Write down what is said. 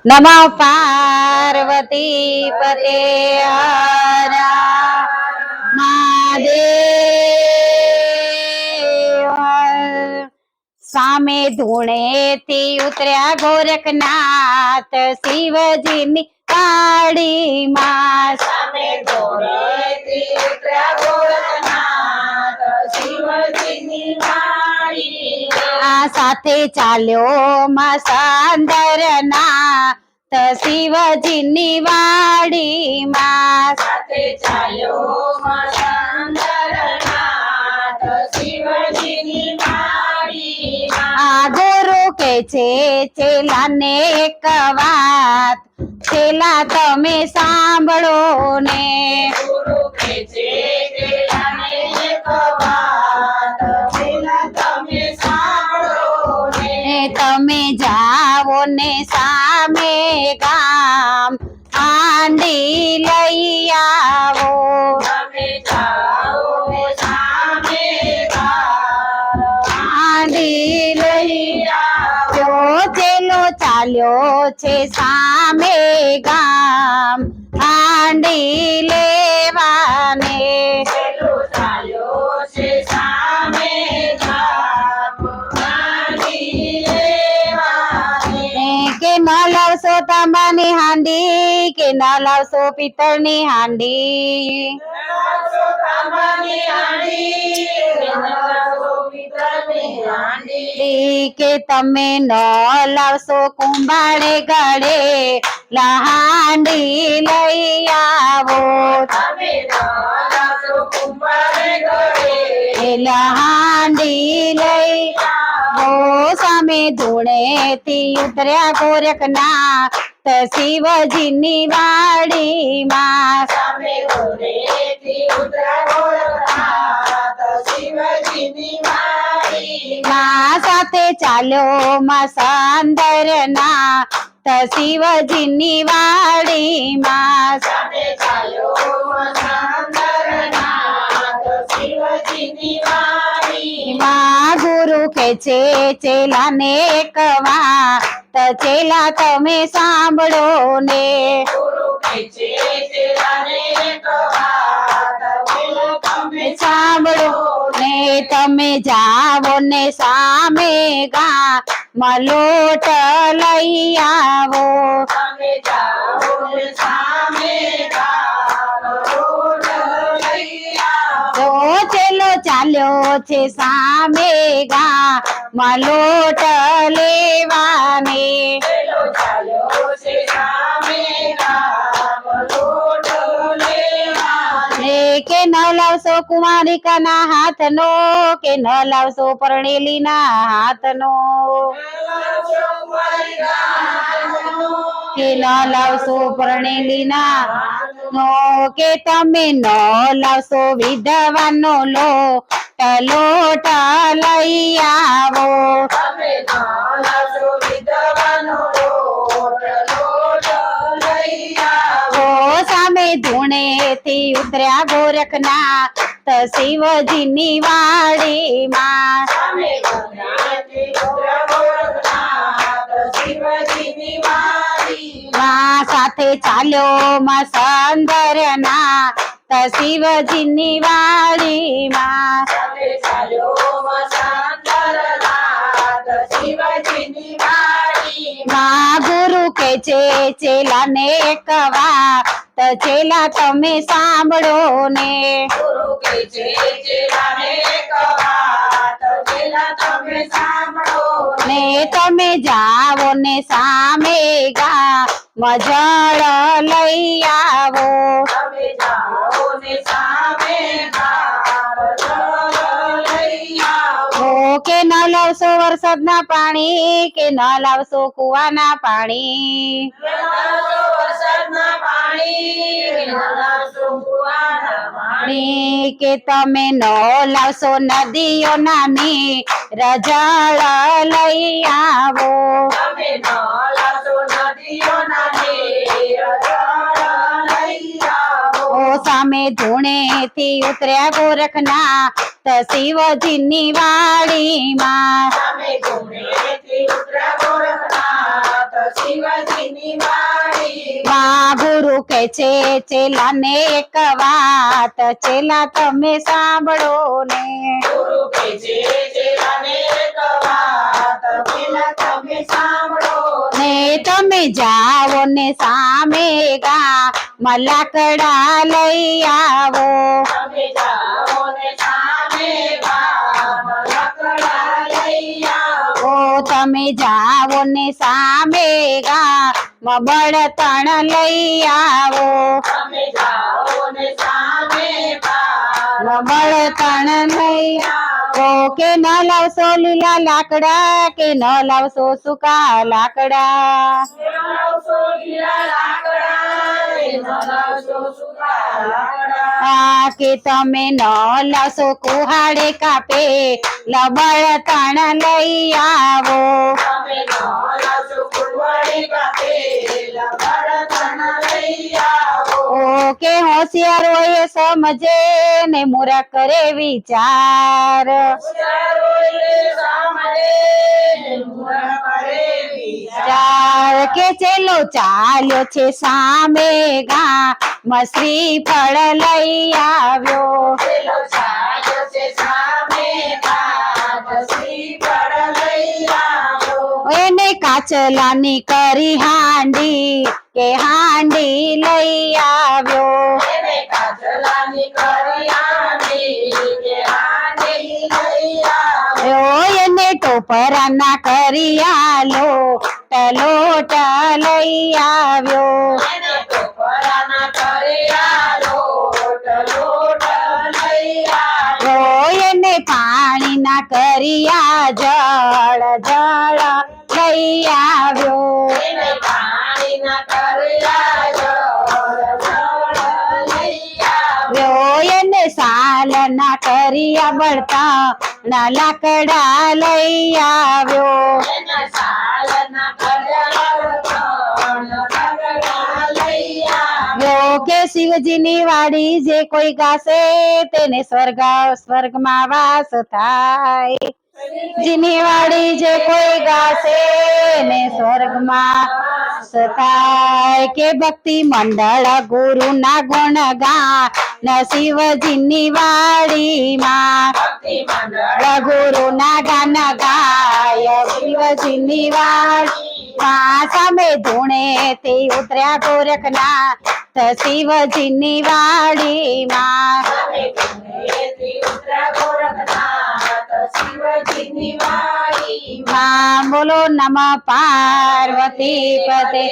નમઃ પાર્વતી પતે હર મહાદેવ। સામે ધૂણેથી ઉતર્યા ગોરખનાથ શિવજીની વાડીમાં। સામે ધૂણેથી ઉતર્યા ગોરખનાથ શિવજીની વાડીમાં। આ સાથે ચાલ્યો માં સાંદરનાથ શિવજીની વાડીમાં। સાથે ચાલ્યો માં સાંદરનાથ શિવજીની વાડીમાં। આ ગુરુ કે છે ચેલાને એક વાત, ચેલા તમે સાંભળો ને। ગુરુ કે છે ચેલાને એક વાત, ચેલા તમે સાંભળો ને। તમે જાઓ ને સામે ગામ હાંડી લઈ આવો। તમે જાઓ ને સામે ગામ હાંડી લઈ આવો। જો ચેલો ચાલ્યો છે સામે ગામ હાંડી લેવાને। ચેલો ચાલ્યો છે સામે ગામ હાંડી લેવાને। કે ન લાવશો તાંબાની હાંડી કે ન લાવશો પિત્તળની હાંડી। લાવશો તાંબાની હાંડી કે લાવશો પિત્તળની હાંડી। કે તમે ન લાવશો કુંભાળે ગળે હાંડી લઈ આવો। તમે ન લાવશો કુંભારે ગળે હાંડી લઈ આવો। સામે ધૂણેથી ઉતર્યા ગોરખનાથ શિવજીની વાડીમાં। સામે ધૂણેથી ઉતર્યા ગોરખનાથ શિવજીની વાડીમાં। સાથે ચાલ્યો માં સાંદરનાથ શિવજીની વાડીમાં। સાથે ચાલ્યો માં સાંદરનાથ શિવજીની વાડીમાં। ગુરુ કે છે ચેલાને એક વાત, ચેલા તમે સાંભળો ને। ગુરુ કે છે ચેલાને એક વાત, ચેલા તમે સાંભળો ને તમે જાઓ ને સામે ગામ લોટ લઈ આવો। તમે જાઓ ને સામે ગામ લોટ લઈ આવો। જો ચેલો ચાલ્યો છે સામે ગામ લોટ લેવાને। ચેલો ચાલ્યો છે સામે ગામ લોટ લેવાને। કે ન લાવશો કુમારિકાના હાથનો કે ન લાવશો પરણેલીના હાથનો। લાવશો કુંવારિકાનો કે ન લાવશો પરણેલીના નો કે તમે ન લાવશો વિધવાનો લોટ લઈ આવો। તમે ન લાવશો વિધવાનો લોટ લઈ આવો। સામે ધૂણેથી ઉતર્યા ગોરખનાથ શિવજીની વાડીમાં। સામે ધૂણેથી ઉતર્યા ગોરખનાથ શિવજીની વાડીમાં। સાથે ચાલ્યો માં સાંદરનાથ શિવજીની વાડીમાં। સાથે ચાલ્યો માં સાંદરનાથ શિવજીની વાડીમાં। ગુરુ કે છે ચેલાને એક વાત, ચેલા તમે સાંભળો ને। ગુરુ કે છે ચેલાને એક વાત, ચેલા તમે સાંભળો ને તમે જાઓ ને સામે ગામ જળ લઈ આવો। તમે જાઓ ને સામે ગામ જળ લઈ આવો। કે ન લાવશો વરસાદના પાણી કે ન લાવશો કુવાના પાણી। લાવશો વરસાદના પાણી લાવશો કુવાના પાણી। કે તમે ન લાવશો નદીઓના નીર જળ લઈ આવો। તમે ન લાવશો નદીઓના નીર જળ લઈ આવો। સામે ધૂણેથી ઉતર્યા ગોરખનાથ શિવજીની વાડીમાં। સામે ધૂણેથી ઉતર્યા ગોરખનાથ શિવજીની વાડી માં ગુરુ કે છે ચેલાને એક વાત, ચેલા તમે સાંભળો ને. ગુરુ કે છે ચેલાને એક વાત, પેલા તમે સાંભળો ને તમે જાઓ ને સામે લાકડા લઈ આવો. તમે જાઓ ને સામે ગામ લાકડા લઈ આવો. ઓ તમે જાઓ ને સામે બળતણ લઈ આવો. તમે જાઓ ને સામે ગામ બળતણ લઈ આવો. કે ન લાવશો લીલા લાકડા, કે ન લાવશો સૂકા લાકડા. લાવશો લીલા લાકડા રે ન લાવશો સૂકા લાકડા. કે તમે ન લાવશો કુહાડે કાપે બળતણ લઈ આવો. તમે ન લાવશો કુંવરી કાપેલા બળતણ લઈ આવો. ઓ કે હોશિયાર હોય એ સમજે ને મૂર્ખ કરે વિચાર. હોશિયારોએ સાંભળે ને મૂર્ખ કરે વિચાર. ચાર કે ચેલો ચાલ્યો છે સામે શ્રીફળ લઈ આવ્યો. પેલો છાયો છે સામે ગામ શ્રીફળ લઈ આવ્યો. એને કાચલાની કરી હાંડી, કે હાંડી લઈ આવ્યો. એને કાચલાની કરી આંધી કે આંધી લઈ આવ્યો. એને ટોપરાના કરિયાલો લોટ લઈ આવ્યો. એને ટોપરાના કરિયા લોટ લઈ આવ્યો. એને પાણીના કરિયા જળ લઈ આવ્યો. એને પાણીના કરિયા જળ લઈ આવ્યો. એને સાલના કરિયા બળતા લાકડા લઈ આવ્યો. એને સાલના કરિયા લાકડા લઈ આવ્યો. કે શિવજીની વાડી જે કોઈ ગાશે તેને સ્વર્ગમાં વાસ થાય. જીની વાડી જે કોઈ ગાશે ને સ્વર્ગમાં વાસ થાય. કે ભક્તિ મંડળ ગુરુ ના ગુણ ગા શિવજીની વાડીમાં. ભક્તિ મંડળ ગુરુ ના ગાન ગાય શિવજીની વાડીમાં. સામે ધૂણે તે ઉતર્યા ગોરખના શિવજીની વાડીમાં. શિવજીની વાડી બોલો નમઃ પાર્વતી પતે.